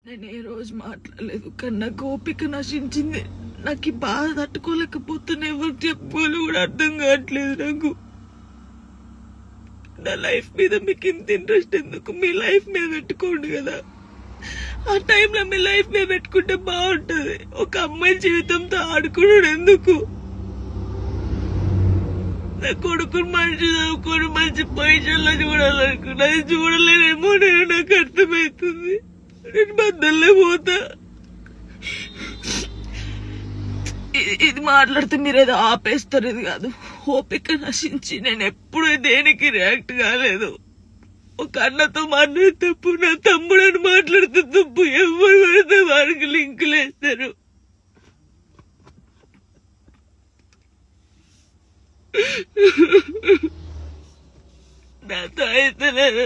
నేను ఏ రోజు మాట్లాడలేదు, కానీ నాకు ఓపిక నశించింది. నాకు ఈ బాధ తట్టుకోలేకపోతున్నా, ఎవరు చెప్పుకోవాలి కూడా అర్థం కావట్లేదు నాకు. నా లైఫ్ మీద మీకు ఇంత ఇంట్రెస్ట్ ఎందుకు? మీ లైఫ్ మీద పెట్టుకోండి కదా. ఆ టైంలో మీ లైఫ్ మీద పెట్టుకుంటే బాగుంటది. ఒక అమ్మాయి జీవితంతో ఆడుకున్నాడు ఎందుకు? నా కొడుకుని మంచి చదువుకొని మంచి పొజిషన్లో చూడాలనుకున్నా, అది చూడలేనేమో. నాకు అర్థమవుతుంది. నేను బద్దల్లే పోతా. ఇది మాట్లాడితే మీరేదో ఆపేస్తారు, ఇది కాదు. ఓపిక నశించి నేను ఎప్పుడు దేనికి రియాక్ట్ కాలేదు. ఒక అన్నతో మాట్లాడే తప్పు, నా తమ్ముడని మాట్లాడితే తప్పు. ఎవరు పడితే వారికి లింకులు వేస్తారు. నాతో అయితే నేను